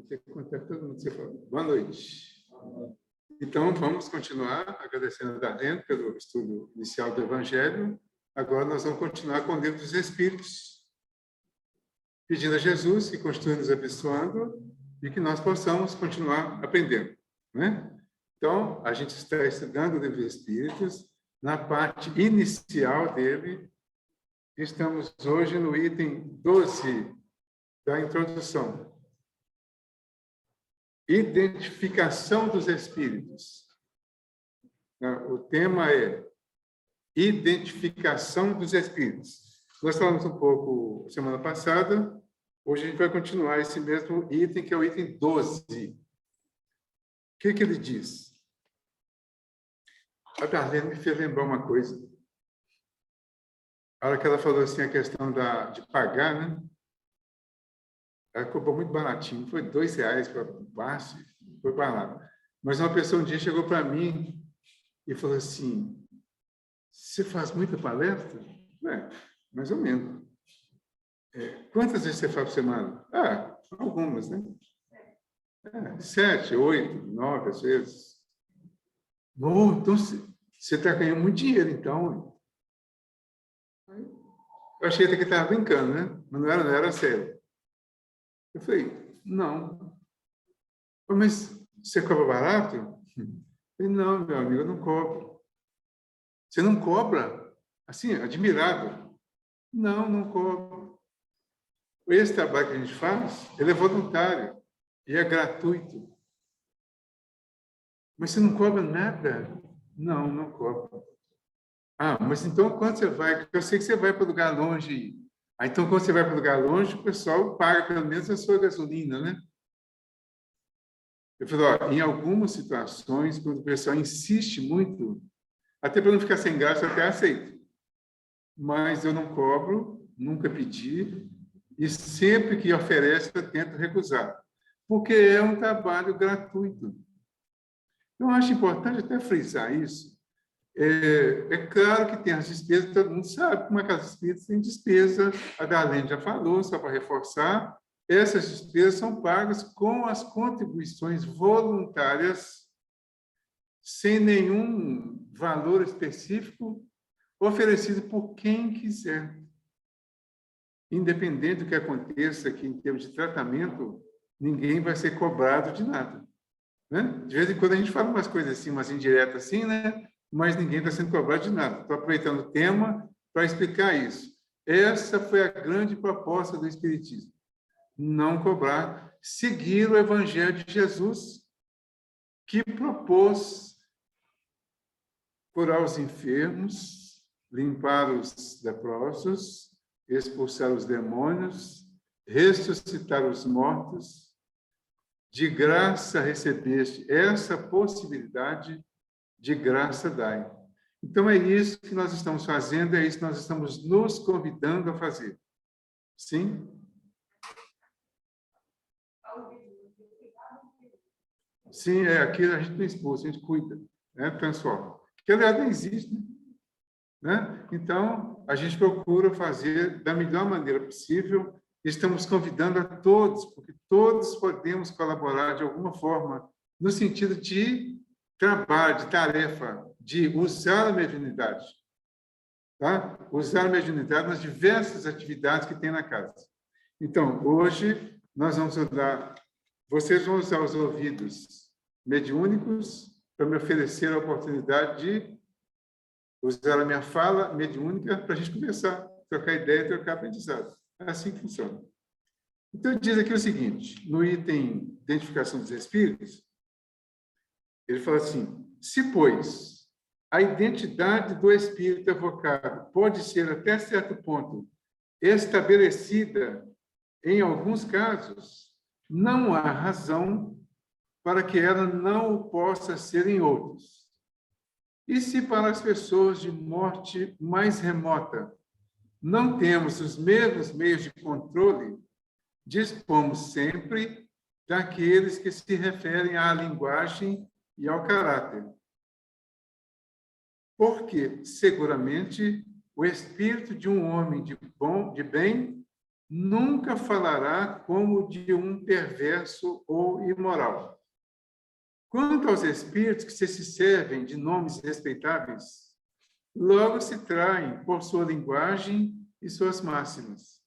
Você contar todo mundo. Você fala. Boa noite. Então, vamos continuar agradecendo a Darlene pelo estudo inicial do Evangelho. Agora nós vamos continuar com o livro dos Espíritos, pedindo a Jesus que continue nos abençoando e que nós possamos continuar aprendendo, né? Então, a gente está estudando o livro dos Espíritos, na parte inicial dele. Estamos hoje no item 12 da introdução. Identificação dos espíritos. O tema é identificação dos espíritos. Nós falamos um pouco semana passada, hoje a gente vai continuar esse mesmo item, que é o item 12. O que ele diz? A Darlene me fez lembrar uma coisa. A hora que ela falou assim, a questão de pagar, né? Ela cobrou muito baratinho, foi R$2 para o passe, foi barato. Mas uma pessoa um dia chegou para mim e falou assim, você faz muita palestra? Mais ou menos. Quantas vezes você faz por semana? Algumas, né? 7, 8, 9 às vezes. Bom, então você está ganhando muito dinheiro, então. Eu achei até que estava brincando, né? Mas não era sério. Eu falei, não. Mas você cobra barato? Eu falei, não, meu amigo, eu não cobro. Você não cobra? Assim, admirado. Não cobro. Esse trabalho que a gente faz, ele é voluntário e é gratuito. Mas você não cobra nada? Não cobro. Mas então quando você vai? Eu sei que você vai para lugar longe. Então, quando você vai para lugar longe, o pessoal paga pelo menos a sua gasolina, né? Eu falei, em algumas situações, quando o pessoal insiste muito, até para não ficar sem graça, eu até aceito. Mas eu não cobro, nunca pedi, e sempre que oferece, eu tento recusar, porque é um trabalho gratuito. Eu acho importante até frisar isso. É claro que tem as despesas, todo mundo sabe como é que as despesas têm despesa, a Darlene já falou, só para reforçar, essas despesas são pagas com as contribuições voluntárias, sem nenhum valor específico, oferecido por quem quiser. Independente do que aconteça aqui em termos de tratamento, ninguém vai ser cobrado de nada, né? De vez em quando a gente fala umas coisas assim, umas indiretas assim, né? Mas ninguém está sendo cobrado de nada. Estou aproveitando o tema para explicar isso. Essa foi a grande proposta do Espiritismo. Não cobrar, seguir o Evangelho de Jesus, que propôs curar os enfermos, limpar os leprosos, expulsar os demônios, ressuscitar os mortos. De graça recebeste essa possibilidade, de graça dai. Então, é isso que nós estamos fazendo, é isso que nós estamos nos convidando a fazer. Sim? Sim, aqui a gente não expulsa, a gente cuida, né? Transforma. Que, aliás, não existe, né? Então, a gente procura fazer da melhor maneira possível. Estamos convidando a todos, porque todos podemos colaborar de alguma forma, no sentido de trabalho, de tarefa, de usar a mediunidade. Tá? Usar a mediunidade nas diversas atividades que tem na casa. Então, hoje, nós vamos usar... Vocês vão usar os ouvidos mediúnicos para me oferecer a oportunidade de usar a minha fala mediúnica para a gente conversar, trocar ideia, trocar aprendizado. É assim que funciona. Então, diz aqui o seguinte, no item Identificação dos Espíritos, ele fala assim, se, pois, a identidade do espírito evocado pode ser, até certo ponto, estabelecida em alguns casos, não há razão para que ela não o possa ser em outros. E se para as pessoas de morte mais remota não temos os mesmos meios de controle, dispomos sempre daqueles que se referem à linguagem e ao caráter. Porque, seguramente, o espírito de um homem de bem nunca falará como de um perverso ou imoral. Quanto aos espíritos que se servem de nomes respeitáveis, logo se traem por sua linguagem e suas máximas.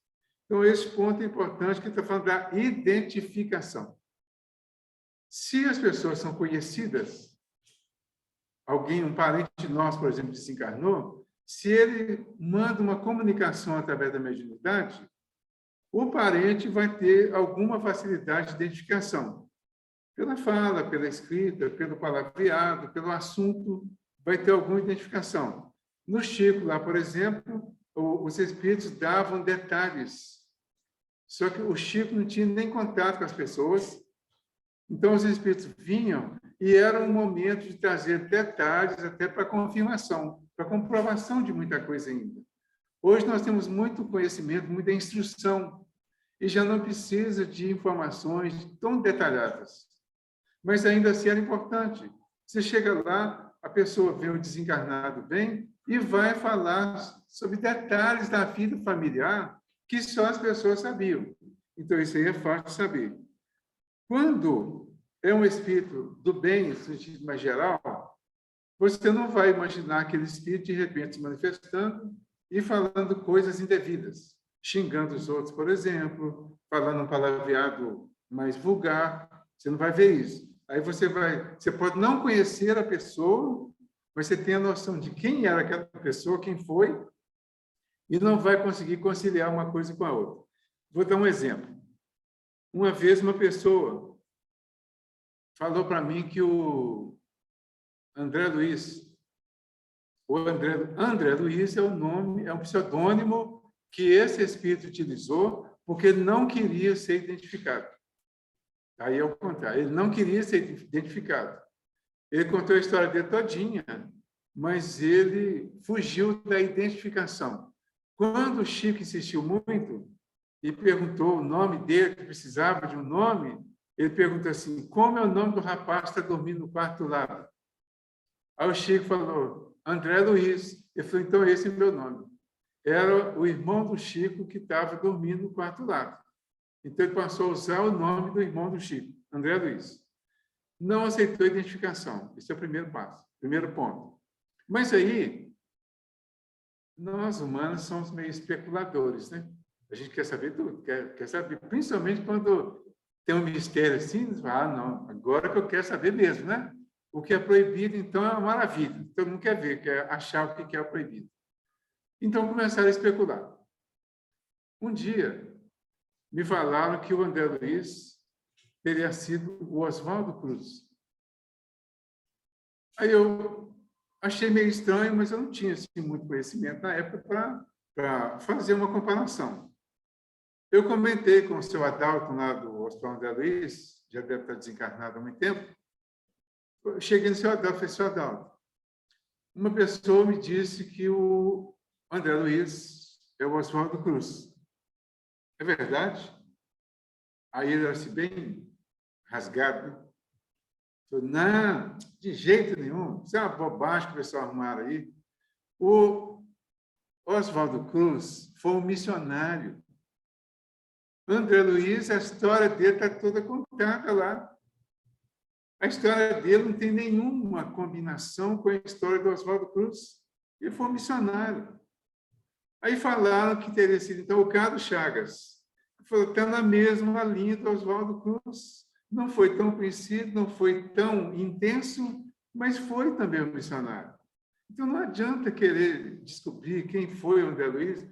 Então, esse ponto é importante, que está falando da identificação. Se as pessoas são conhecidas, alguém, um parente nosso, por exemplo, desencarnou, se ele manda uma comunicação através da mediunidade, o parente vai ter alguma facilidade de identificação. Pela fala, pela escrita, pelo palavreado, pelo assunto, vai ter alguma identificação. No Chico, lá, por exemplo, os espíritos davam detalhes. Só que o Chico não tinha nem contato com as pessoas. Então, os espíritos vinham e era um momento de trazer detalhes até para confirmação, para comprovação de muita coisa ainda. Hoje nós temos muito conhecimento, muita instrução, e já não precisa de informações tão detalhadas. Mas ainda assim era importante. Você chega lá, a pessoa vê o desencarnado, vem e vai falar sobre detalhes da vida familiar que só as pessoas sabiam. Então, isso aí é fácil de saber. Quando é um espírito do bem, no sentido mais geral, você não vai imaginar aquele espírito de repente se manifestando e falando coisas indevidas, xingando os outros, por exemplo, falando um palavreado mais vulgar. Você não vai ver isso. Aí você pode não conhecer a pessoa, mas você tem a noção de quem era aquela pessoa, quem foi, e não vai conseguir conciliar uma coisa com a outra. Vou dar um exemplo. Uma vez uma pessoa falou para mim que o André Luiz, André Luiz é o nome, é um pseudônimo que esse espírito utilizou porque ele não queria ser identificado. Aí é o contrário, ele não queria ser identificado. Ele contou a história dele todinha, mas ele fugiu da identificação. Quando o Chico insistiu muito e perguntou o nome dele, que precisava de um nome, ele perguntou assim: como é o nome do rapaz que está dormindo no quarto do lado? Aí o Chico falou: André Luiz. Ele falou: então esse é o meu nome. Era o irmão do Chico que estava dormindo no quarto do lado. Então ele passou a usar o nome do irmão do Chico, André Luiz. Não aceitou a identificação. Esse é o primeiro passo, primeiro ponto. Mas aí, nós humanos somos meio especuladores, né? A gente quer saber tudo, quer saber, principalmente quando tem um mistério assim, você fala: ah, não, agora que eu quero saber mesmo, né? O que é proibido, então, é uma maravilha. Todo mundo quer ver, quer achar o que é o proibido. Então, começaram a especular. Um dia, me falaram que o André Luiz teria sido o Oswaldo Cruz. Aí eu achei meio estranho, mas eu não tinha assim, muito conhecimento na época para fazer uma comparação. Eu comentei com o seu Adalto, lá do Hospital André Luiz, já deve estar desencarnado há muito tempo. Eu cheguei no seu Adalto e falei: seu Adalto, uma pessoa me disse que o André Luiz é o Oswaldo Cruz. É verdade? Aí ele era assim, bem rasgado, né? Falei: não, de jeito nenhum. Isso é uma bobagem que o pessoal arrumaram aí. O Oswaldo Cruz foi um missionário. André Luiz, a história dele está toda contada lá. A história dele não tem nenhuma combinação com a história do Oswaldo Cruz. Ele foi um missionário. Aí falaram que teria sido, então, o Carlos Chagas. Falou: está na mesma linha do Oswaldo Cruz. Não foi tão conhecido, não foi tão intenso, mas foi também um missionário. Então, não adianta querer descobrir quem foi o André Luiz.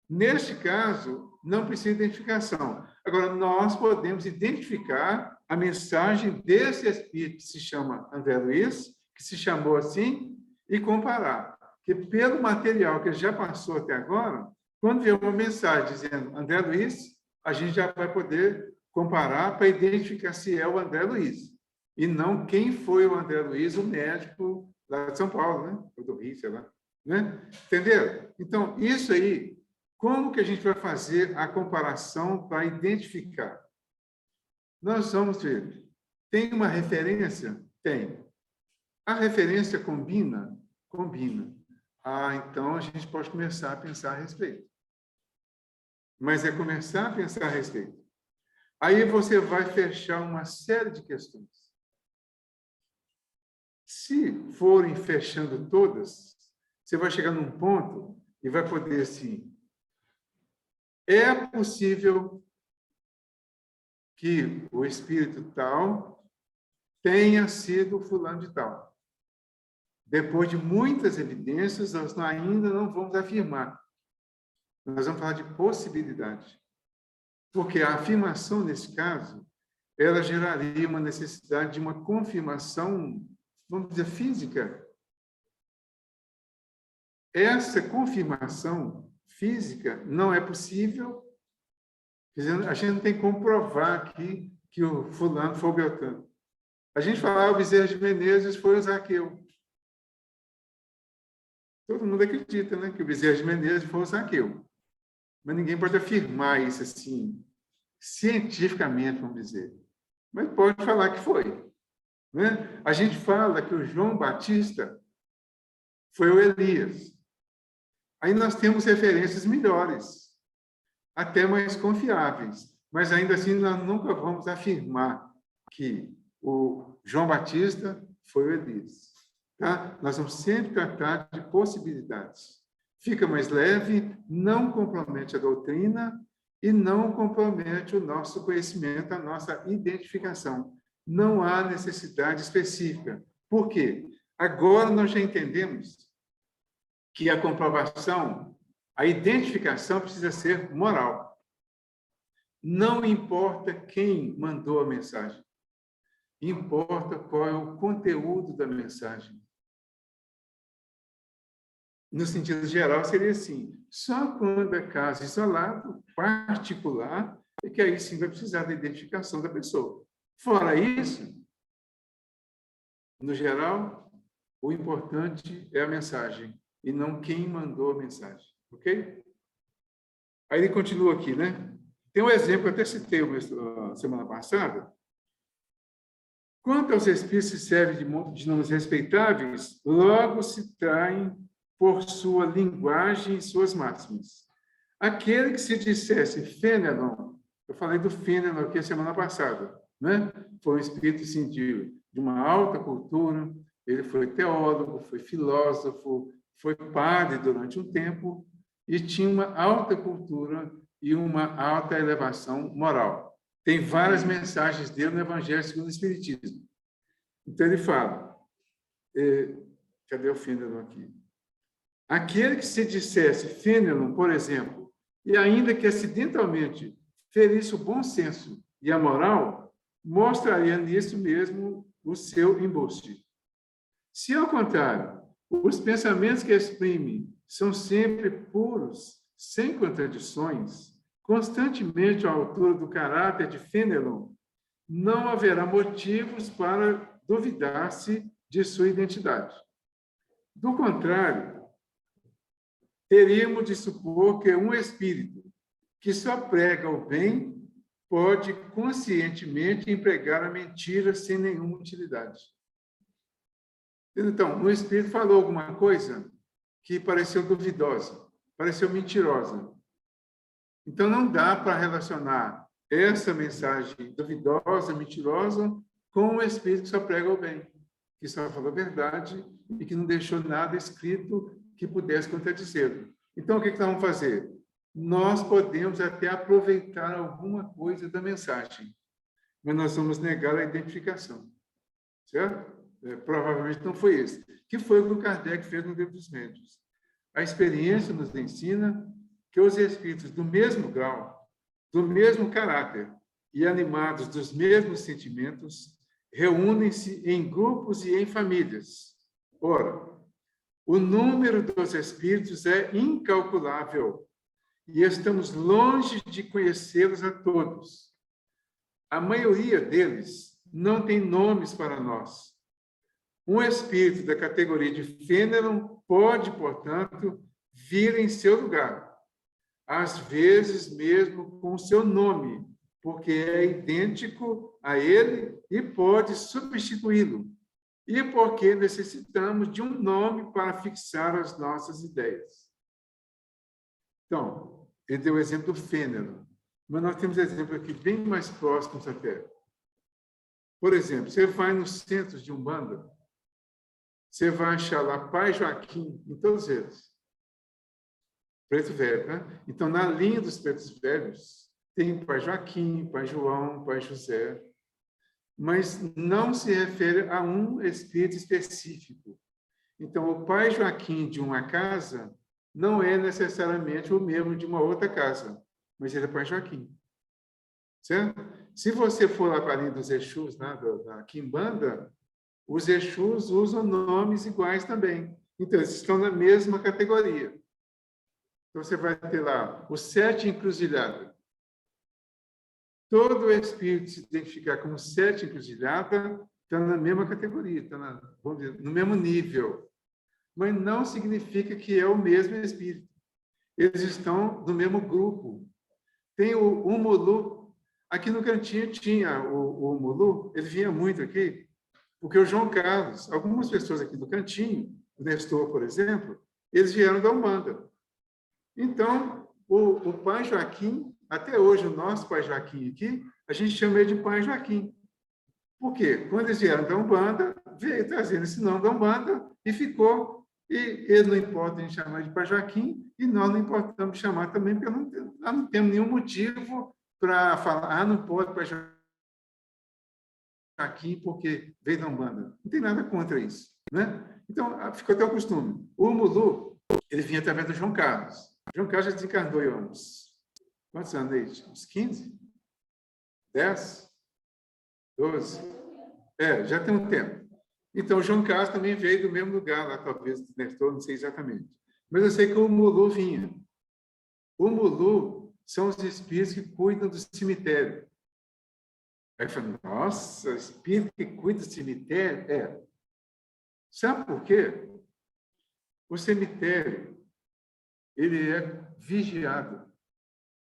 Neste caso, não precisa de identificação. Agora, nós podemos identificar a mensagem desse espírito que se chama André Luiz, que se chamou assim, e comparar. Porque pelo material que já passou até agora, quando vier uma mensagem dizendo André Luiz, a gente já vai poder comparar para identificar se é o André Luiz, e não quem foi o André Luiz, o médico lá de São Paulo, né? Ou do Rio, sei lá. Né? Entenderam? Então, isso aí, como que a gente vai fazer a comparação para identificar? Nós vamos ver. Tem uma referência? Tem. A referência combina? Combina. Ah, então a gente pode começar a pensar a respeito. mas é começar a pensar a respeito. Aí você vai fechar uma série de questões. Se forem fechando todas, você vai chegar num ponto e vai poder, assim, é possível que o espírito tal tenha sido fulano de tal. Depois de muitas evidências, nós ainda não vamos afirmar. Nós vamos falar de possibilidade. Porque a afirmação, nesse caso, ela geraria uma necessidade de uma confirmação, vamos dizer, física. Essa confirmação física não é possível. A gente não tem como provar aqui que o fulano foi o Beltrano. A gente fala, o Bezerra de Menezes foi o Zaqueu. Todo mundo acredita, né, que o Bezerra de Menezes foi o Zaqueu. Mas ninguém pode afirmar isso assim, cientificamente, vamos dizer. Mas pode falar que foi. Né? A gente fala que o João Batista foi o Elias. Aí nós temos referências melhores, até mais confiáveis. Mas ainda assim, nós nunca vamos afirmar que o João Batista foi o Elias. Tá? Nós vamos sempre tratar de possibilidades. Fica mais leve, não compromete a doutrina e não compromete o nosso conhecimento, a nossa identificação. Não há necessidade específica. Por quê? Agora nós já entendemos que a comprovação, a identificação precisa ser moral. Não importa quem mandou a mensagem. Importa qual é o conteúdo da mensagem. No sentido geral, seria assim, só quando é caso isolado, particular, é que aí sim vai precisar da identificação da pessoa. Fora isso, no geral, o importante é a mensagem, e não quem mandou a mensagem, ok? Aí ele continua aqui, né? Tem um exemplo, eu até citei semana passada. Quanto aos espíritos que servem de nomes respeitáveis, logo se traem por sua linguagem e suas máximas. Aquele que se dissesse Fênelon, eu falei do Fênelon aqui a semana passada, né? Foi um espírito assim, de uma alta cultura, ele foi teólogo, foi filósofo, foi padre durante um tempo e tinha uma alta cultura e uma alta elevação moral. Tem várias mensagens dele no Evangelho segundo o Espiritismo. Então ele fala, cadê o Fênelon aqui? Aquele que se dissesse Fênelon, por exemplo, e ainda que acidentalmente ferisse o bom senso e a moral, mostraria nisso mesmo o seu embuste. Se, ao contrário, os pensamentos que exprime são sempre puros, sem contradições, constantemente à altura do caráter de Fênelon, não haverá motivos para duvidar-se de sua identidade. Do contrário, teríamos de supor que um espírito que só prega o bem pode conscientemente empregar a mentira sem nenhuma utilidade. Então, um espírito falou alguma coisa que pareceu duvidosa, pareceu mentirosa. Então, não dá para relacionar essa mensagem duvidosa, mentirosa, com um espírito que só prega o bem, que só falou a verdade e que não deixou nada escrito que pudesse contradizer. Então, o que nós vamos fazer? Nós podemos até aproveitar alguma coisa da mensagem, mas nós vamos negar a identificação. Certo? Provavelmente não foi esse. Que foi o que o Kardec fez no Livro dos Médiuns. A experiência nos ensina que os espíritos do mesmo grau, do mesmo caráter e animados dos mesmos sentimentos, reúnem-se em grupos e em famílias. Ora, o número dos espíritos é incalculável e estamos longe de conhecê-los a todos. A maioria deles não tem nomes para nós. Um espírito da categoria de Fênelon pode, portanto, vir em seu lugar, às vezes mesmo com seu nome, porque é idêntico a ele e pode substituí-lo, e porque necessitamos de um nome para fixar as nossas ideias. Então, ele deu o exemplo do fênero. Mas nós temos exemplos aqui bem mais próximos até. Por exemplo, você vai nos centros de Umbanda, você vai achar lá Pai Joaquim em todos eles. Preto velho, né? Então, na linha dos pretos velhos, tem Pai Joaquim, Pai João, Pai José, mas não se refere a um espírito específico. Então, o Pai Joaquim de uma casa não é necessariamente o mesmo de uma outra casa, mas ele é Pai Joaquim. Certo? Se você for lá para a linha dos Exus, né, da Quimbanda, os Exus usam nomes iguais também. Então, eles estão na mesma categoria. Então, você vai ter lá os 7 encruzilhadas. Todo espírito se identificar como 7 encruzilhadas está na mesma categoria, está vamos dizer, no mesmo nível. Mas não significa que é o mesmo espírito. Eles estão no mesmo grupo. Tem o Umulu. Aqui no Cantinho tinha o Umulu, ele vinha muito aqui, porque o João Carlos, algumas pessoas aqui do Cantinho, o Nestor, por exemplo, eles vieram da Umbanda. Então, o Pai Joaquim, até hoje, o nosso Pai Joaquim aqui, a gente chama ele de Pai Joaquim. Por quê? Quando eles vieram da Umbanda, veio trazendo esse nome da Umbanda e ficou. E ele não importa a gente chamar de Pai Joaquim, e nós não importamos chamar também, porque nós não temos nenhum motivo para falar, não pode Pai Joaquim porque veio da Umbanda. Não tem nada contra isso. Né? Então, ficou até o costume. O Mulu, ele vinha através do João Carlos. O João Carlos já desencarnou há quantos anos aí? Uns 15? 10? 12? Já tem um tempo. Então, o João Carlos também veio do mesmo lugar, lá talvez, não sei exatamente. Mas eu sei que o Mulu vinha. O Mulu são os espíritos que cuidam do cemitério. Aí eu falei, nossa, espírito que cuida do cemitério? Sabe por quê? O cemitério, ele é vigiado.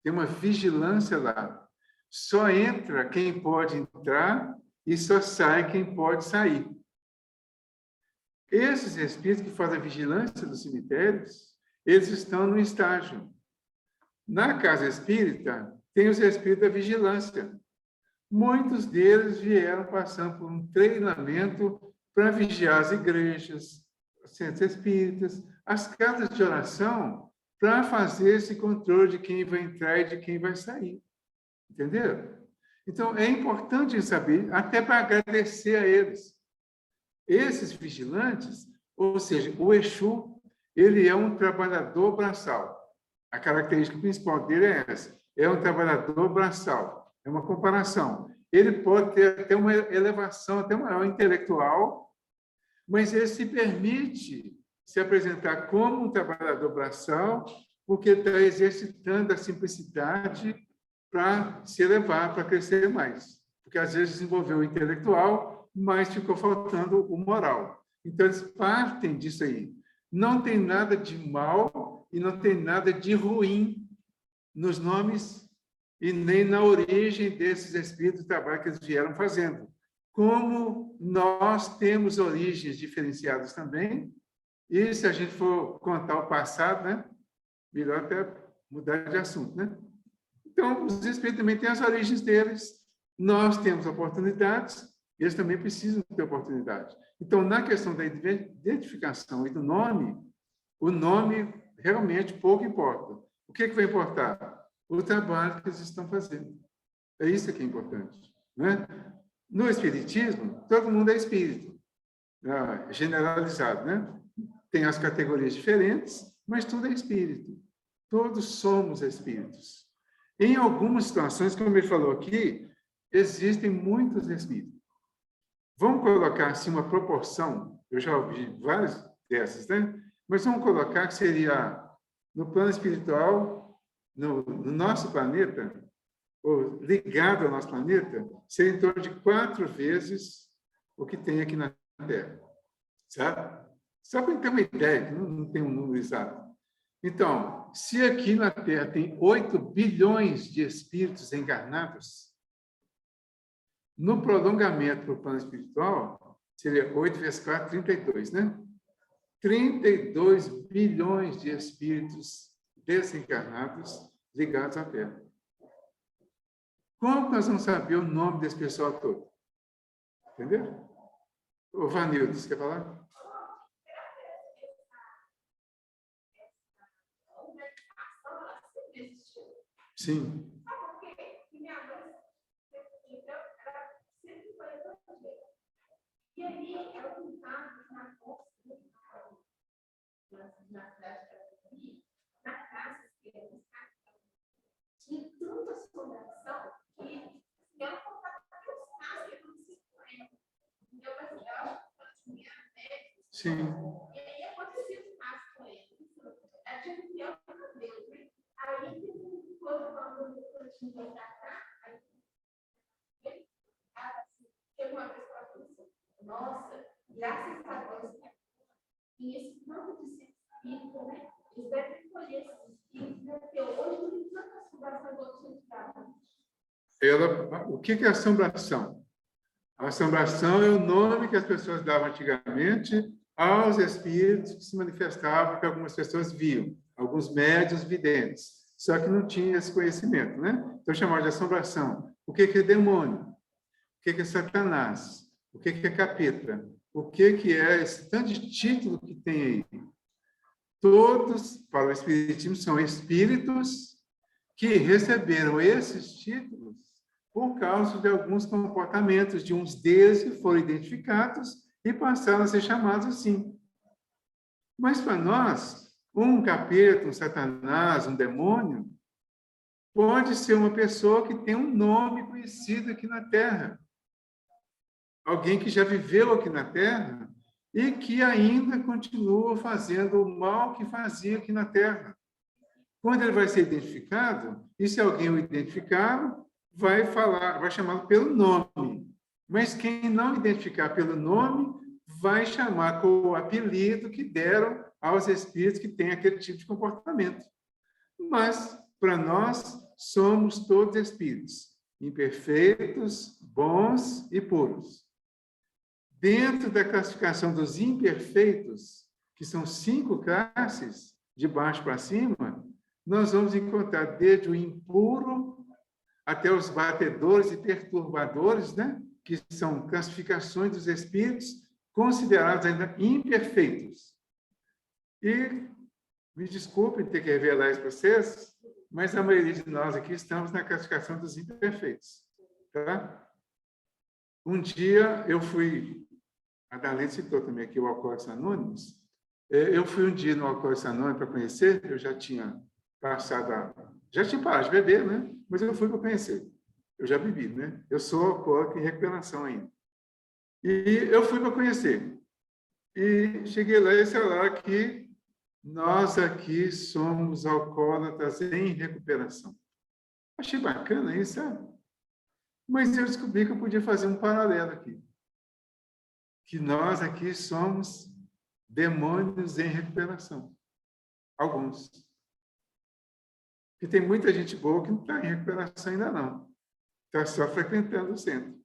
Tem uma vigilância lá. Só entra quem pode entrar e só sai quem pode sair. Esses espíritos que fazem a vigilância dos cemitérios, eles estão no estágio. Na casa espírita, tem os espíritos da vigilância. Muitos deles vieram passando por um treinamento para vigiar as igrejas, os centros espíritas, as casas de oração, para fazer esse controle de quem vai entrar e de quem vai sair. Entenderam? Então, é importante saber, até para agradecer a eles. Esses vigilantes, ou seja, o Exu, ele é um trabalhador braçal. A característica principal dele é essa. É um trabalhador braçal. É uma comparação. Ele pode ter até uma elevação, até maior intelectual, mas ele se permite se apresentar como um trabalhador braçal, porque está exercitando a simplicidade para se elevar, para crescer mais. Porque, às vezes, desenvolveu o intelectual, mas ficou faltando o moral. Então, eles partem disso aí. Não tem nada de mal e não tem nada de ruim nos nomes e nem na origem desses espíritos do trabalho que eles vieram fazendo. Como nós temos origens diferenciadas também, e se a gente for contar o passado, né, melhor até mudar de assunto, né? Então, os espíritos também têm as origens deles, nós temos oportunidades, eles também precisam ter oportunidade. Então, na questão da identificação e do nome, o nome realmente pouco importa. O que vai importar? O trabalho que eles estão fazendo. É isso que é importante. Né? No Espiritismo, todo mundo é espírito, generalizado. Né? Tem as categorias diferentes, mas tudo é espírito. Todos somos espíritos. Em algumas situações, como ele falou aqui, existem muitos espíritos. Vamos colocar assim uma proporção, eu já ouvi várias dessas, né? Mas vamos colocar que seria, no plano espiritual, no nosso planeta, ou ligado ao nosso planeta, seria em torno de 4 vezes o que tem aqui na Terra. Sabe? Só para ter uma ideia, não tem um número exato. Então, se aqui na Terra tem 8 bilhões de espíritos encarnados, no prolongamento para o plano espiritual, seria 8 vezes 4, 32, né? 32 bilhões de espíritos desencarnados ligados à Terra. Como nós vamos saber o nome desse pessoal todo? Entendeu? Ô, Vanildo, você quer falar? Sim. E aí, ela pintava na costa na cidade de na casa que tinha tanta assombração que ela contava até os casos que aconteciam com ela. Então, assim, ela tinha médicos. Sim. E aí acontecia os casos com ele. Ela tinha que ter o cabelo, né? Aí teve um pouco quando eu tinha que cá, aí teve uma vez que ela falou assim, nossa, graças a Deus, e esse tanto de espírito, né? Eles devem colher esses espíritos, né? Porque hoje não tem tanta assombração igual tinha O que é assombração? A assombração é o nome que as pessoas davam antigamente aos espíritos que se manifestavam, que algumas pessoas viam, alguns médiuns videntes, só que não tinha esse conhecimento, né? Então, chamava de assombração. O que é demônio? O que é Satanás? O que é capeta? O que é esse tanto de título que tem aí? Todos, para o Espiritismo, são espíritos que receberam esses títulos por causa de alguns comportamentos de uns deles que foram identificados e passaram a ser chamados assim. Mas para nós, um capeta, um Satanás, um demônio, pode ser uma pessoa que tem um nome conhecido aqui na Terra. Alguém que já viveu aqui na Terra e que ainda continua fazendo o mal que fazia aqui na Terra. Quando ele vai ser identificado, e se alguém o identificar, vai chamá-lo pelo nome. Mas quem não identificar pelo nome, vai chamar com o apelido que deram aos espíritos que têm aquele tipo de comportamento. Mas, para nós, somos todos espíritos, imperfeitos, bons e puros. Dentro da classificação dos imperfeitos, que são 5 classes, de baixo para cima, nós vamos encontrar desde o impuro até os batedores e perturbadores, né? Que são classificações dos espíritos considerados ainda imperfeitos. E me desculpem ter que revelar isso para vocês, mas a maioria de nós aqui estamos na classificação dos imperfeitos. Tá? Um dia eu fui, a Darlene citou também aqui o Alcoólicos Anônimos, eu fui um dia no Alcoólicos Anônimos para conhecer, eu já tinha já tinha parado de beber, né? Mas eu fui para conhecer. Eu já bebi, né? Eu sou alcoólico em recuperação ainda. E eu fui para conhecer. E cheguei lá e falaram que nós aqui somos alcoólatras em recuperação. Achei bacana isso, sabe? Mas eu descobri que eu podia fazer um paralelo aqui. Que nós aqui somos demônios em recuperação. Alguns. E tem muita gente boa que não está em recuperação ainda não. Está só frequentando o centro.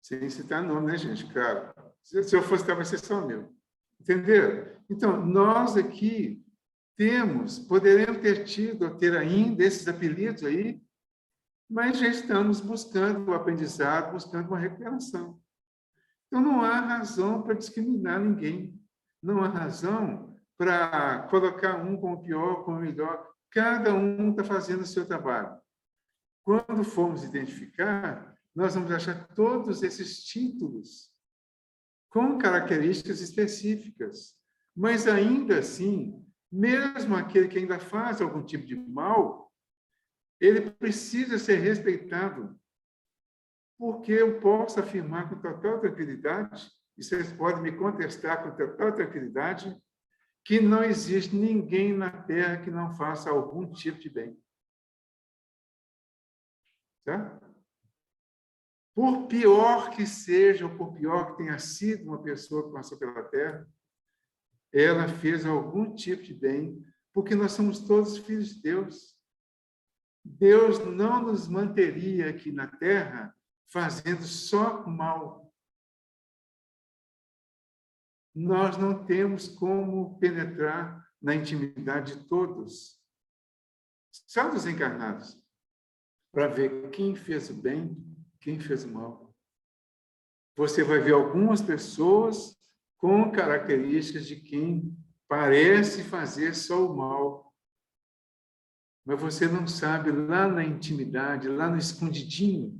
Sem citar nome, né, gente? Claro. Se eu fosse, vai ser só meu. Entenderam? Então, nós aqui poderemos ter tido, ou ter ainda esses apelidos aí, mas já estamos buscando o aprendizado, buscando uma recuperação. Então, não há razão para discriminar ninguém. Não há razão para colocar um como pior, como melhor. Cada um está fazendo o seu trabalho. Quando formos identificar, nós vamos achar todos esses títulos com características específicas. Mas, ainda assim, mesmo aquele que ainda faz algum tipo de mal, ele precisa ser respeitado, porque eu posso afirmar com total tranquilidade, e vocês podem me contestar com total tranquilidade, que não existe ninguém na Terra que não faça algum tipo de bem. Tá? Por pior que seja, ou por pior que tenha sido uma pessoa que passou pela Terra, ela fez algum tipo de bem, porque nós somos todos filhos de Deus. Deus não nos manteria aqui na Terra fazendo só mal. Nós não temos como penetrar na intimidade de todos. só dos encarnados, para ver quem fez o bem, quem fez o mal. Você vai ver algumas pessoas com características de quem parece fazer só o mal. Mas você não sabe lá na intimidade, lá no escondidinho,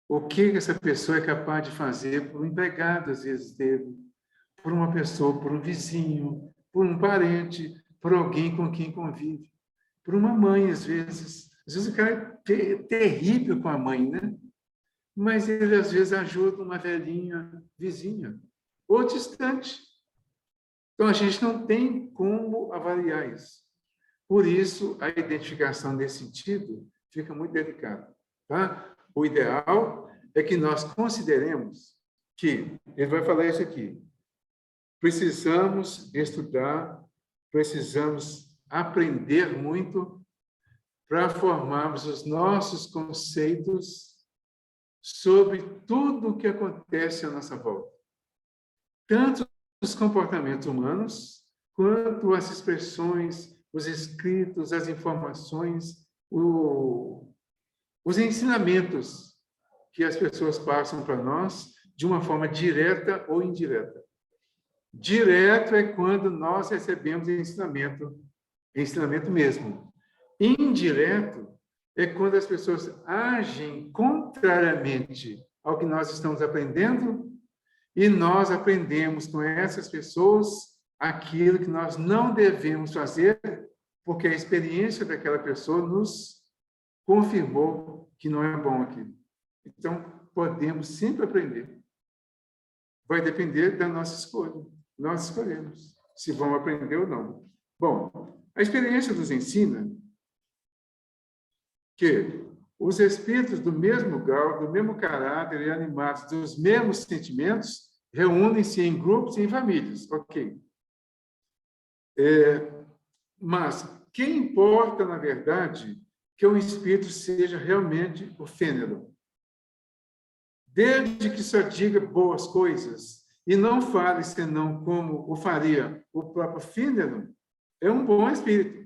o que essa pessoa é capaz de fazer por um empregado, às vezes, dele, por uma pessoa, por um vizinho, por um parente, por alguém com quem convive, por uma mãe, às vezes. Às vezes o cara é terrível com a mãe, né? Mas ele, às vezes, ajuda uma velhinha vizinha, ou distante. Então, a gente não tem como avaliar isso. Por isso, a identificação nesse sentido fica muito delicada. Tá? O ideal é que nós consideremos que, ele vai falar isso aqui, precisamos estudar, precisamos aprender muito para formarmos os nossos conceitos sobre tudo o que acontece à nossa volta. Tanto os comportamentos humanos, quanto as expressões, os escritos, as informações, os ensinamentos que as pessoas passam para nós de uma forma direta ou indireta. Direto é quando nós recebemos ensinamento mesmo. Indireto é quando as pessoas agem contrariamente ao que nós estamos aprendendo e nós aprendemos com essas pessoas aquilo que nós não devemos fazer porque a experiência daquela pessoa nos confirmou que não é bom aquilo. Então, podemos sempre aprender. Vai depender da nossa escolha. Nós escolhemos se vamos aprender ou não. Bom, a experiência nos ensina que os espíritos do mesmo grau, do mesmo caráter e animados dos mesmos sentimentos reúnem-se em grupos e em famílias. Ok. Mas quem importa, na verdade, que o espírito seja realmente o fênero? Desde que só diga boas coisas e não fale senão como o faria o próprio fênero, é um bom espírito.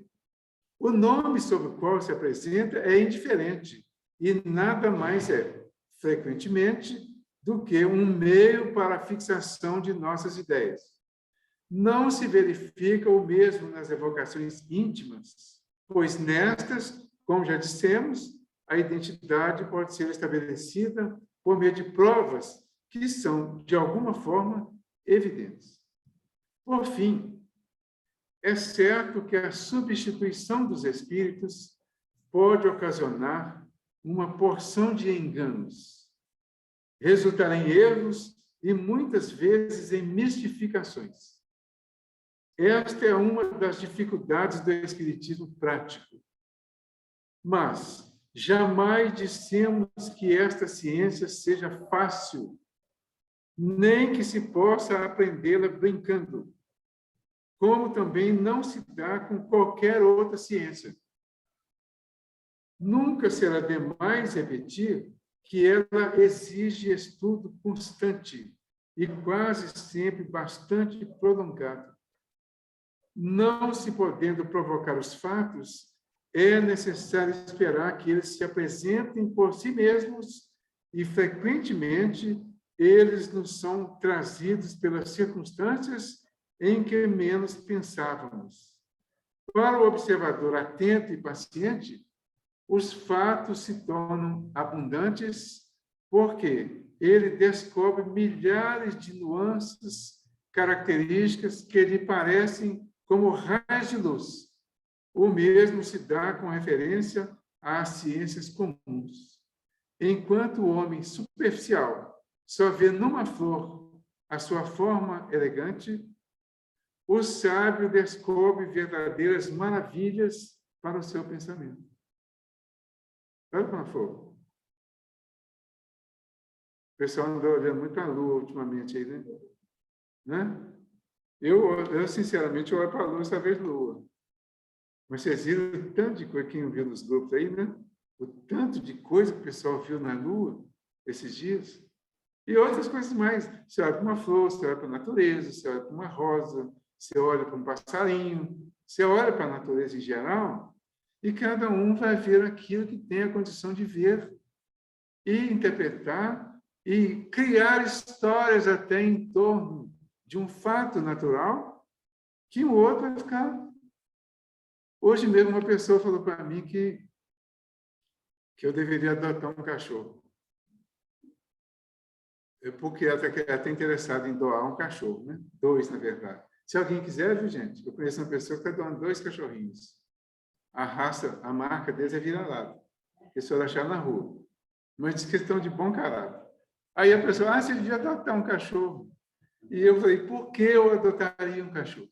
O nome sob o qual se apresenta é indiferente e nada mais é, frequentemente, do que um meio para a fixação de nossas ideias. Não se verifica o mesmo nas evocações íntimas, pois nestas, como já dissemos, a identidade pode ser estabelecida por meio de provas que são, de alguma forma, evidentes. Por fim, é certo que a substituição dos espíritos pode ocasionar uma porção de enganos, resultar em erros e, muitas vezes, em mistificações. Esta é uma das dificuldades do espiritismo prático. Mas jamais dissemos que esta ciência seja fácil, nem que se possa aprendê-la brincando, como também não se dá com qualquer outra ciência. Nunca será demais repetir que ela exige estudo constante e quase sempre bastante prolongado. Não se podendo provocar os fatos, é necessário esperar que eles se apresentem por si mesmos e, frequentemente, eles nos são trazidos pelas circunstâncias em que menos pensávamos. Para o observador atento e paciente, os fatos se tornam abundantes porque ele descobre milhares de nuances, características que lhe parecem como raios de luz. O mesmo se dá com referência às ciências comuns. Enquanto o homem superficial só vê numa flor a sua forma elegante, o sábio descobre verdadeiras maravilhas para o seu pensamento. Olha para a flor. O pessoal andou olhando muito a lua ultimamente aí, né? Eu sinceramente, olho para a lua só vejo lua. Mas vocês viram o tanto de coisa que viu nos grupos aí, né? O tanto de coisa que o pessoal viu na lua esses dias. E outras coisas mais. Você olha para uma flor, você olha para a natureza, você olha para uma rosa, você olha para um passarinho, você olha para a natureza em geral, E cada um vai ver aquilo que tem a condição de ver e interpretar e criar histórias até em torno de um fato natural que o outro vai ficar. Hoje mesmo uma pessoa falou para mim que eu deveria adotar um cachorro. Porque ela está interessada em doar um cachorro, né? 2, na verdade. Se alguém quiser, viu, gente? Eu conheço uma pessoa que está doando 2 cachorrinhos. A raça, a marca deles é vira-lata, que a senhora achar na rua. Mas diz que estão de bom caráter. Aí a pessoa, você devia adotar um cachorro. E eu falei, por que eu adotaria um cachorro?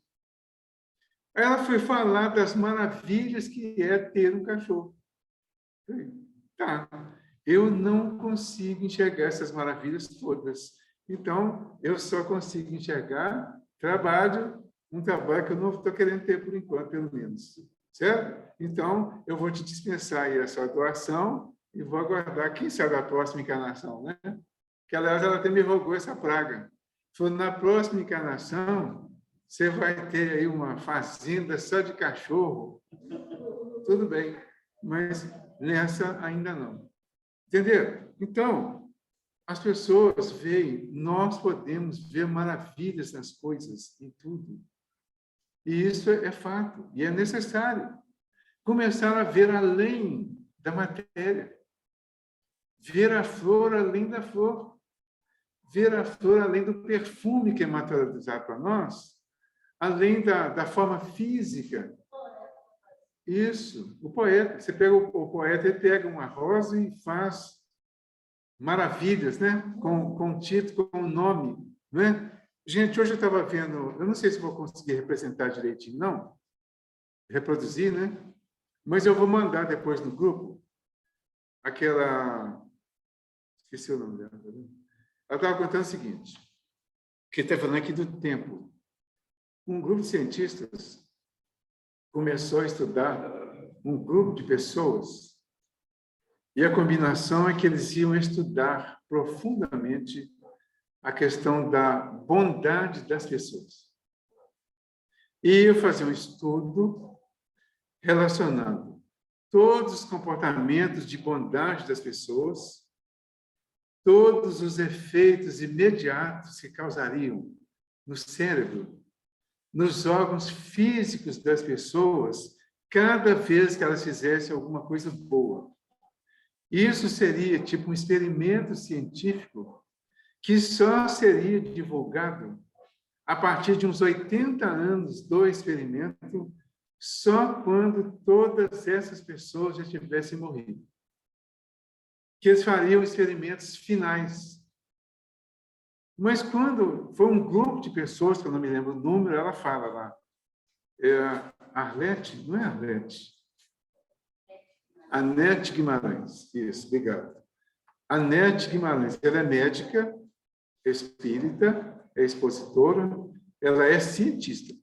Aí ela foi falar das maravilhas que é ter um cachorro. Eu falei, tá, eu não consigo enxergar essas maravilhas todas. Então, eu só consigo enxergar um trabalho que eu não estou querendo ter por enquanto, pelo menos. Certo? Então, eu vou te dispensar aí a sua doação e vou aguardar, quem sabe, a próxima encarnação, né? Que, aliás, ela até me rogou essa praga. Falou, na próxima encarnação, você vai ter aí uma fazenda só de cachorro. Tudo bem, mas nessa ainda não. Entendeu? Então, as pessoas veem, nós podemos ver maravilhas nas coisas, em tudo. E isso é fato, e é necessário. Começar a ver além da matéria. Ver a flor além da flor. Ver a flor além do perfume que é materializado para nós, além da forma física. Isso, o poeta. Você pega o poeta, ele pega uma rosa e faz maravilhas, né? Com o título, com o nome, né? Gente, hoje eu estava vendo, eu não sei se vou conseguir representar direitinho, não, reproduzir, né? Mas eu vou mandar depois no grupo aquela, esqueci o nome dela, tá vendo? Ela estava contando o seguinte, que está falando aqui do tempo. Um grupo de cientistas começou a estudar um grupo de pessoas e a combinação é que eles iam estudar profundamente a questão da bondade das pessoas. E eu fazia um estudo relacionando todos os comportamentos de bondade das pessoas, todos os efeitos imediatos que causariam no cérebro, nos órgãos físicos das pessoas, cada vez que elas fizessem alguma coisa boa. Isso seria tipo um experimento científico que só seria divulgado a partir de uns 80 anos do experimento, só quando todas essas pessoas já tivessem morrido. Que eles fariam experimentos finais. Mas quando foi um grupo de pessoas, que eu não me lembro o número, ela fala lá, Arlete, não é Arlete? Anete Guimarães, isso, obrigado. Anete Guimarães, ela é médica, espírita, é expositora, ela é cientista,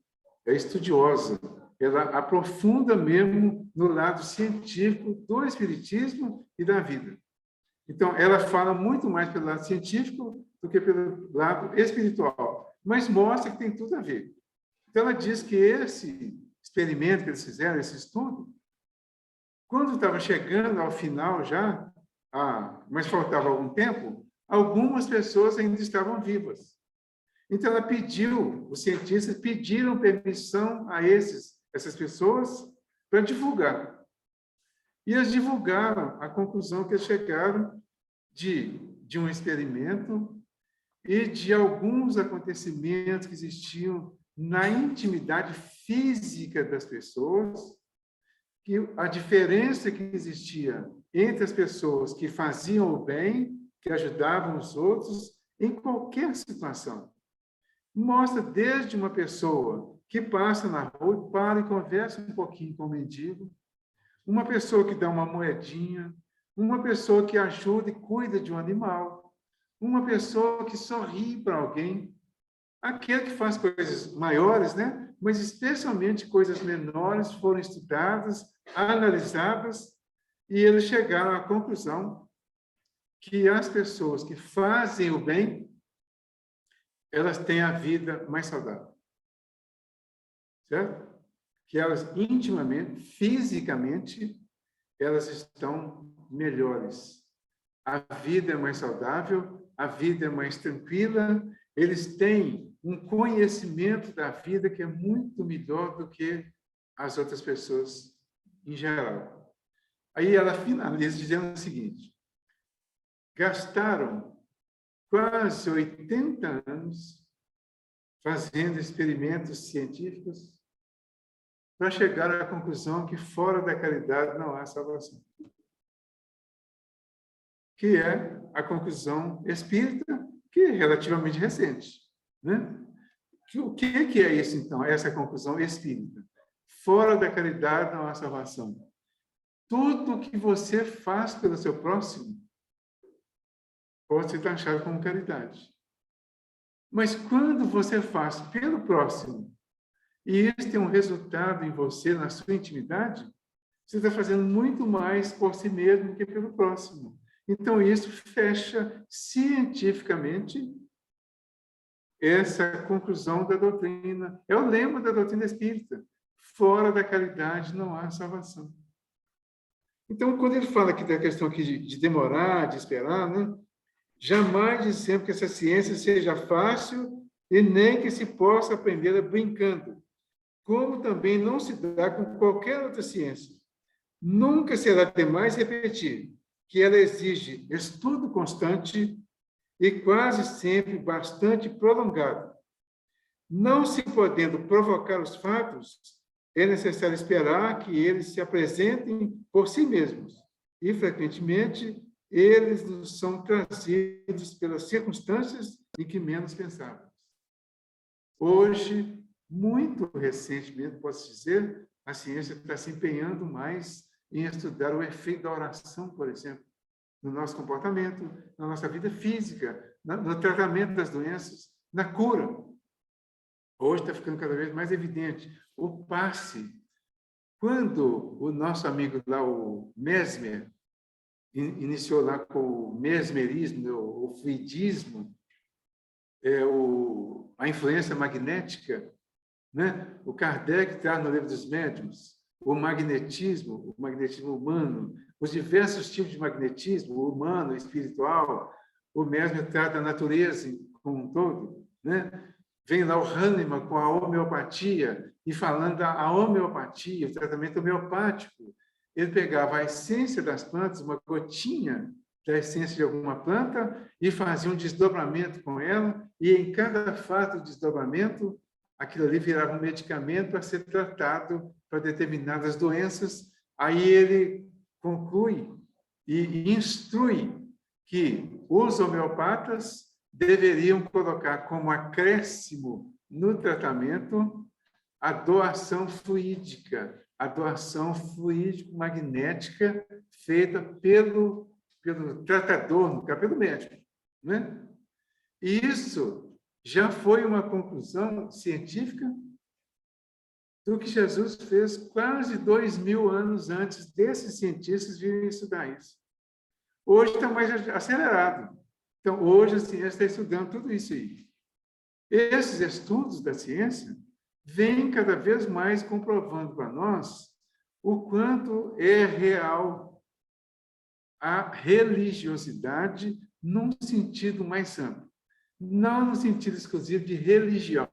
é estudiosa, ela aprofunda mesmo no lado científico do espiritismo e da vida. Então, ela fala muito mais pelo lado científico do que pelo lado espiritual, mas mostra que tem tudo a ver. Então, ela diz que esse experimento que eles fizeram, esse estudo, quando estava chegando ao final já, mas faltava algum tempo, algumas pessoas ainda estavam vivas. Então, ela pediu, os cientistas pediram permissão a essas pessoas para divulgar. E eles divulgaram a conclusão que eles chegaram de um experimento e de alguns acontecimentos que existiam na intimidade física das pessoas, que a diferença que existia entre as pessoas que faziam o bem, que ajudavam os outros, em qualquer situação. Mostra desde uma pessoa que passa na rua, para e conversa um pouquinho com o mendigo, uma pessoa que dá uma moedinha, uma pessoa que ajuda e cuida de um animal, uma pessoa que sorri para alguém, aquele que faz coisas maiores, né? Mas especialmente coisas menores foram estudadas, analisadas, e eles chegaram à conclusão que as pessoas que fazem o bem, elas têm a vida mais saudável. Certo? que elas intimamente, fisicamente, elas estão melhores. A vida é mais saudável, a vida é mais tranquila, eles têm um conhecimento da vida que é muito melhor do que as outras pessoas em geral. Aí ela finaliza dizendo o seguinte: gastaram quase 80 anos fazendo experimentos científicos para chegar à conclusão que fora da caridade não há salvação. Que é a conclusão espírita, que é relativamente recente, né? O que é isso, então, essa conclusão espírita? Fora da caridade não há salvação. Tudo que você faz pelo seu próximo pode ser taxado como caridade. Mas quando você faz pelo próximo, e isso tem um resultado em você, na sua intimidade, você está fazendo muito mais por si mesmo do que pelo próximo. Então, isso fecha cientificamente essa conclusão da doutrina. É o lema da doutrina espírita. Fora da caridade não há salvação. Então, quando ele fala aqui da questão aqui de demorar, de esperar, né? Jamais dizemos que essa ciência seja fácil e nem que se possa aprender brincando, como também não se dá com qualquer outra ciência. Nunca será demais repetir que ela exige estudo constante e quase sempre bastante prolongado. Não se podendo provocar os fatos, é necessário esperar que eles se apresentem por si mesmos, e, frequentemente, eles nos são trazidos pelas circunstâncias em que menos pensávamos. Hoje, muito recentemente, posso dizer, a ciência está se empenhando mais em estudar o efeito da oração, por exemplo, no nosso comportamento, na nossa vida física, no tratamento das doenças, na cura. Hoje está ficando cada vez mais evidente o passe. Quando o nosso amigo lá, o Mesmer, iniciou lá com o mesmerismo, o fluidismo, a influência magnética, né? O Kardec traz no Livro dos Médiuns o magnetismo humano, os diversos tipos de magnetismo, o humano, o espiritual. O Mesmer trata a natureza como um todo, né? Vem lá o Hahnemann com a homeopatia, e falando da homeopatia, o tratamento homeopático. Ele pegava a essência das plantas, uma gotinha da essência de alguma planta, e fazia um desdobramento com ela, e em cada fato de desdobramento, aquilo ali virava um medicamento a ser tratado para determinadas doenças. Aí ele conclui e instrui que os homeopatas deveriam colocar como acréscimo no tratamento a doação fluídica, a doação fluídico-magnética feita pelo tratador, no caso, pelo médico, né? E isso já foi uma conclusão científica do que Jesus fez quase 2000 anos antes desses cientistas virem estudar isso. Hoje está mais acelerado. Então, hoje a ciência está estudando tudo isso aí. Esses estudos da ciência vêm cada vez mais comprovando para nós o quanto é real a religiosidade num sentido mais amplo, não no sentido exclusivo de religião.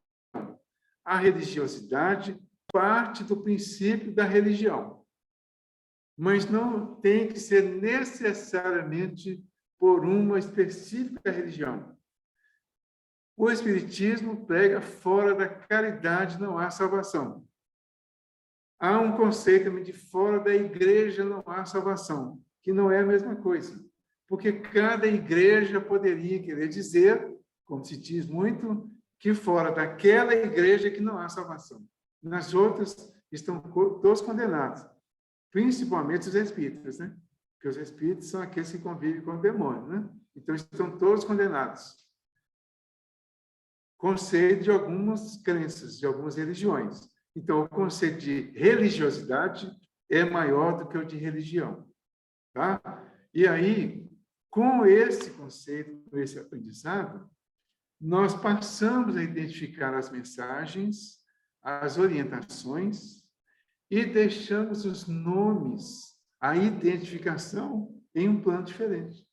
A religiosidade parte do princípio da religião, mas não tem que ser necessariamente por uma específica religião. O Espiritismo prega fora da caridade não há salvação. Há um conceito também de fora da igreja não há salvação, que não é a mesma coisa. Porque cada igreja poderia querer dizer, como se diz muito, que fora daquela igreja que não há salvação. Nas outras estão todos condenados, principalmente os espíritas, né? Porque os espíritos são aqueles que convivem com o demônio, né? Então estão todos condenados. Conceito de algumas crenças, de algumas religiões. Então, o conceito de religiosidade é maior do que o de religião. Tá? E aí, com esse conceito, com esse aprendizado, nós passamos a identificar as mensagens, as orientações, e deixamos os nomes, a identificação em um plano diferente.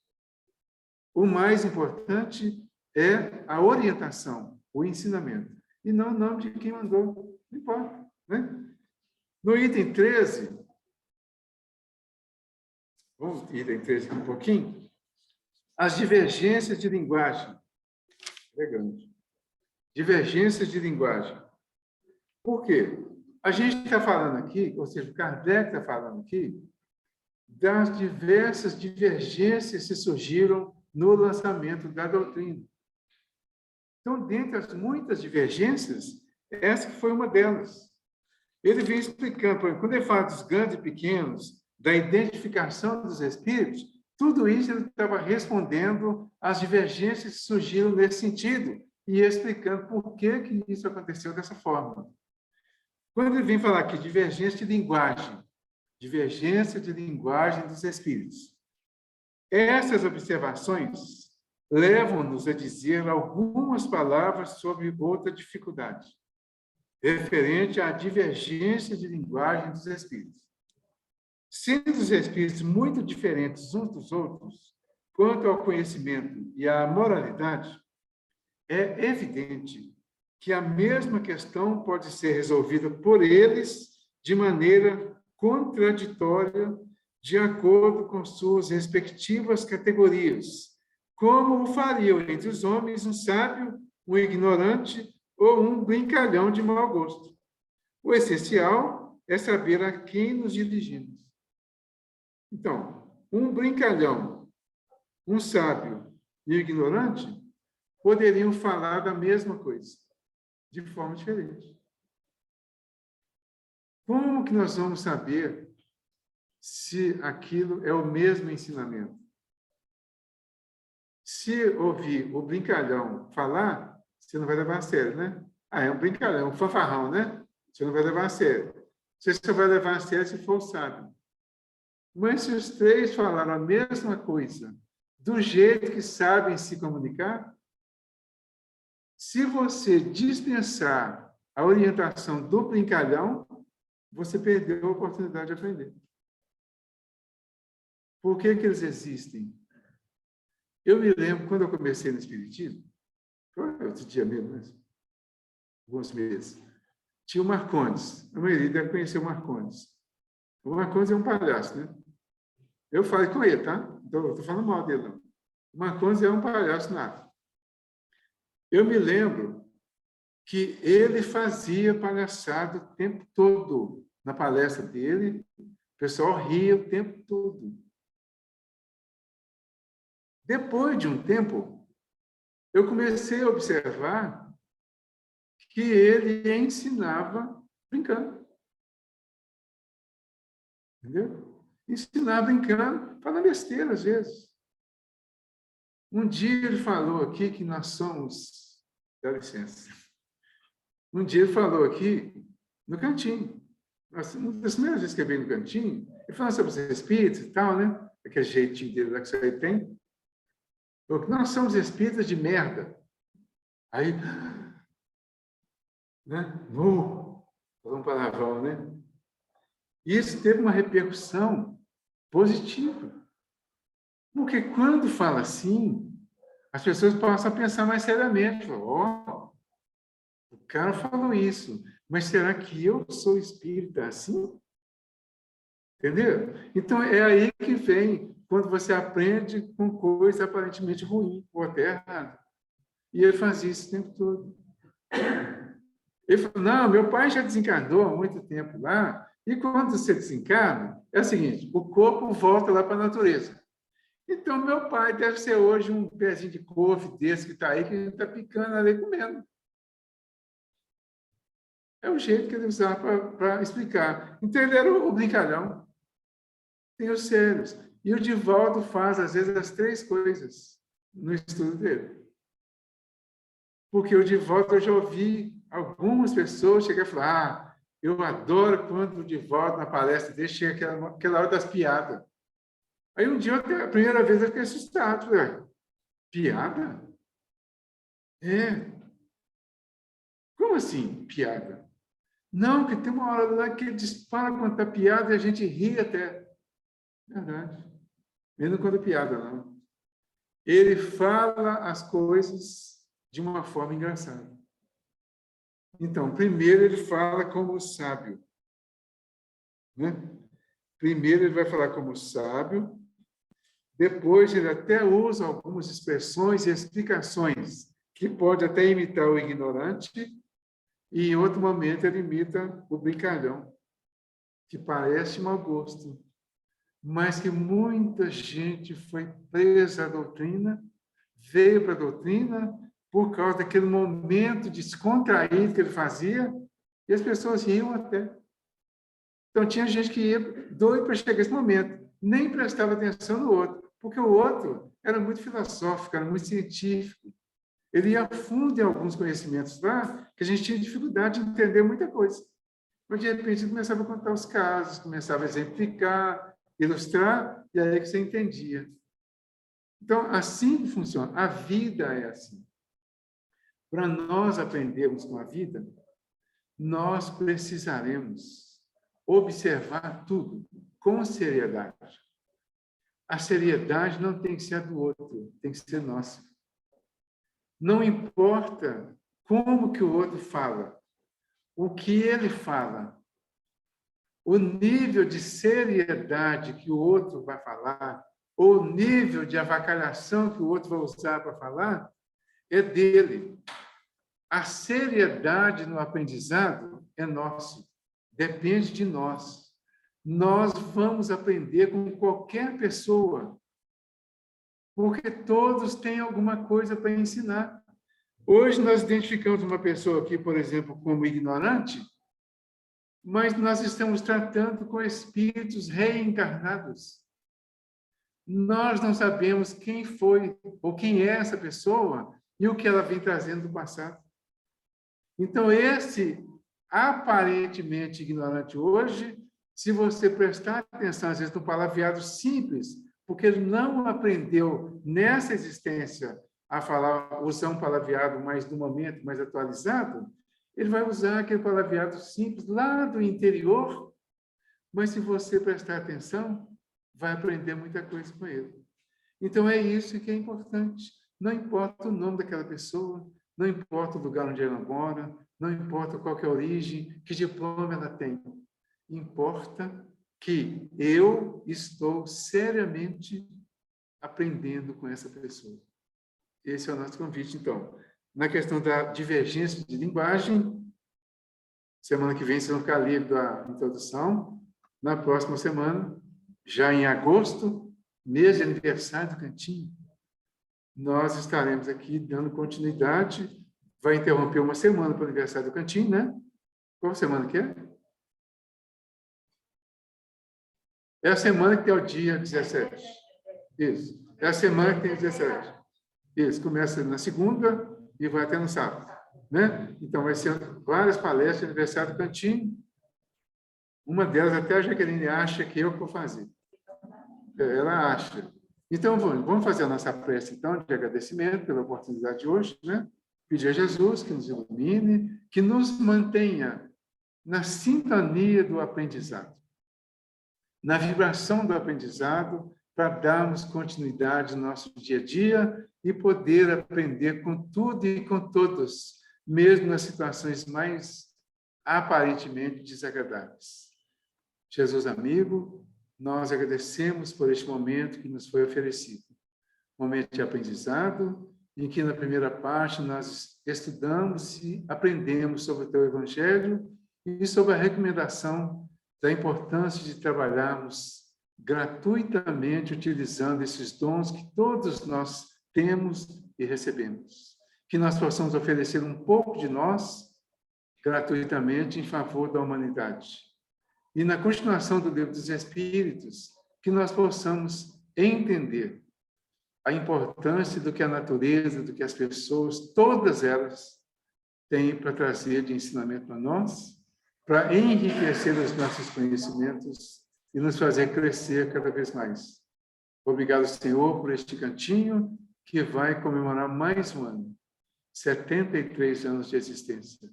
O mais importante é a orientação, o ensinamento, e não o nome de quem mandou, não importa, né? No item 13, vamos item 13 aqui um pouquinho, as divergências de linguagem. Legal. Divergências de linguagem. Por quê? A gente está falando aqui, ou seja, o Kardec está falando aqui, das diversas divergências que surgiram no lançamento da doutrina. Então, dentre as muitas divergências, essa foi uma delas. Ele vem explicando, quando ele fala dos grandes e pequenos, da identificação dos espíritos, tudo isso ele estava respondendo às divergências que surgiram nesse sentido e explicando por que isso aconteceu dessa forma. Quando ele vem falar aqui de divergência de linguagem dos espíritos, essas observações levam-nos a dizer algumas palavras sobre outra dificuldade, referente à divergência de linguagem dos espíritos. Sendo os espíritos muito diferentes uns dos outros, quanto ao conhecimento e à moralidade, é evidente que a mesma questão pode ser resolvida por eles de maneira contraditória, de acordo com suas respectivas categorias, como o fariam entre os homens um sábio, um ignorante ou um brincalhão de mau gosto. O essencial é saber a quem nos dirigimos. Então, um brincalhão, um sábio e um ignorante poderiam falar da mesma coisa, de forma diferente. Como que nós vamos saber se aquilo é o mesmo ensinamento? Se ouvir o brincalhão falar, você não vai levar a sério, né? Ah, é um brincalhão, um fanfarrão, né? Você não vai levar a sério. Você só vai levar a sério se for o sábio. Mas se os três falaram a mesma coisa, do jeito que sabem se comunicar, se você dispensar a orientação do brincalhão, você perdeu a oportunidade de aprender. Por que eles existem? Eu me lembro, quando eu comecei no Espiritismo, foi outro dia mesmo, né? Alguns meses, tinha o Marcondes. A maioria deve conhecer o Marcondes. O Marcondes é um palhaço, né? Eu falei com ele, tá? Não estou falando mal dele, não. O Marcondes é um palhaço nato. Eu me lembro que ele fazia palhaçada o tempo todo. Na palestra dele, o pessoal ria o tempo todo. Depois de um tempo, eu comecei a observar que ele ensinava brincando. Entendeu? Ensinava brincando, falando besteira às vezes. Um dia ele falou aqui que nós somos... Dá licença. Um dia ele falou aqui, no cantinho. Uma das primeiras vezes que eu veio no cantinho, ele falou sobre os espíritos e tal, né? Aquele jeitinho dele lá que você tem. Porque nós somos espíritas de merda. Aí, né? Falou um palavrão, né? Isso teve uma repercussão positiva. Porque quando fala assim, as pessoas passam a pensar mais seriamente. Ó, o cara falou isso, mas será que eu sou espírita assim? Entendeu? Então, é aí que vem quando você aprende com coisa aparentemente ruim ou até errada. E ele fazia isso o tempo todo. Ele falou, não, meu pai já desencarnou há muito tempo lá, e quando você desencarna, é o seguinte, o corpo volta lá para a natureza. Então, meu pai deve ser hoje um pezinho de couve desse que está aí, que a gente está picando ali e comendo. É o jeito que ele usava para explicar. Então, ele era o brincalhão. Tem os sérios. E o Divaldo faz, às vezes, as três coisas no estudo dele. Porque o Divaldo, eu já ouvi algumas pessoas chegar e falar, eu adoro quando o Divaldo, na palestra dele, chega aquela hora das piadas. Aí um dia, a primeira vez, eu fiquei assustado. Falei, piada? É. Como assim, piada? Não, que tem uma hora lá que ele dispara contar piada e a gente ri até. Verdade. Ele não conta piada, não. Ele fala as coisas de uma forma engraçada. Então, primeiro ele fala como sábio, né? Primeiro ele vai falar como sábio, depois ele até usa algumas expressões e explicações que pode até imitar o ignorante, e em outro momento ele imita o brincalhão, que parece mau gosto, mas que muita gente foi presa à doutrina, veio para a doutrina por causa daquele momento descontraído que ele fazia, e as pessoas riam até. Então, tinha gente que ia doido para chegar esse momento, nem prestava atenção no outro, porque o outro era muito filosófico, era muito científico. Ele ia a fundo em alguns conhecimentos lá, que a gente tinha dificuldade de entender muita coisa. Mas, de repente, ele começava a contar os casos, começava a exemplificar, ilustrar, e aí que você entendia. Então, assim que funciona. A vida é assim. Para nós aprendermos com a vida, nós precisaremos observar tudo com seriedade. A seriedade não tem que ser a do outro, tem que ser nossa. Não importa como que o outro fala, o que ele fala, o nível de seriedade que o outro vai falar, ou o nível de avacalhação que o outro vai usar para falar, é dele. A seriedade no aprendizado é nossa, depende de nós. Nós vamos aprender com qualquer pessoa, porque todos têm alguma coisa para ensinar. Hoje nós identificamos uma pessoa aqui, por exemplo, como ignorante, mas nós estamos tratando com espíritos reencarnados. Nós não sabemos quem foi ou quem é essa pessoa e o que ela vem trazendo do passado. Então, esse aparentemente ignorante hoje, se você prestar atenção, às vezes, no palavreado simples, porque ele não aprendeu nessa existência a falar, usar um palavreado mais do momento, mais atualizado, ele vai usar aquele palavreado simples lá do interior, mas se você prestar atenção, vai aprender muita coisa com ele. Então, é isso que é importante. Não importa o nome daquela pessoa, não importa o lugar onde ela mora, não importa qual que é a origem, que diploma ela tem. Importa que eu estou seriamente aprendendo com essa pessoa. Esse é o nosso convite, então. Na questão da divergência de linguagem, semana que vem vocês vão ficar livre da introdução. Na próxima semana, já em agosto, mês de aniversário do Cantinho, nós estaremos aqui dando continuidade. Vai interromper uma semana para o aniversário do Cantinho, né? Qual semana que é? É a semana que tem o dia 17. Isso. É a semana que tem o 17. Isso. Começa na segunda e vai até no sábado, né? Então, vai ser várias palestras de aniversário do Cantinho. Uma delas até a Jaqueline acha que eu vou fazer. Ela acha. Então, vamos fazer a nossa prece, então, de agradecimento pela oportunidade de hoje, né? Pedir a Jesus que nos ilumine, que nos mantenha na sintonia do aprendizado, na vibração do aprendizado, para darmos continuidade no nosso dia a dia e poder aprender com tudo e com todos, mesmo nas situações mais aparentemente desagradáveis. Jesus amigo, nós agradecemos por este momento que nos foi oferecido. Momento de aprendizado, em que na primeira parte nós estudamos e aprendemos sobre o teu Evangelho e sobre a recomendação da importância de trabalharmos gratuitamente utilizando esses dons que todos nós temos e recebemos. Que nós possamos oferecer um pouco de nós gratuitamente em favor da humanidade. E na continuação do Livro dos Espíritos, que nós possamos entender a importância do que a natureza, do que as pessoas, todas elas, têm para trazer de ensinamento para nós, para enriquecer os nossos conhecimentos e nos fazer crescer cada vez mais. Obrigado, Senhor, por este cantinho que vai comemorar mais um ano, 73 anos de existência.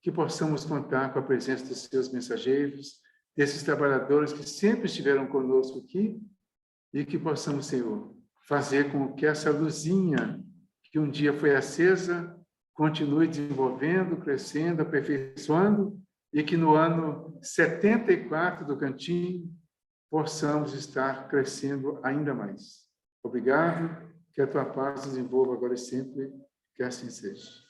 que possamos contar com a presença dos seus mensageiros, desses trabalhadores que sempre estiveram conosco aqui, e que possamos, Senhor, fazer com que essa luzinha que um dia foi acesa continue desenvolvendo, crescendo, aperfeiçoando, e que no ano 74 do Cantinho possamos estar crescendo ainda mais. Obrigado, que a tua paz nos envolva agora e sempre, que assim seja.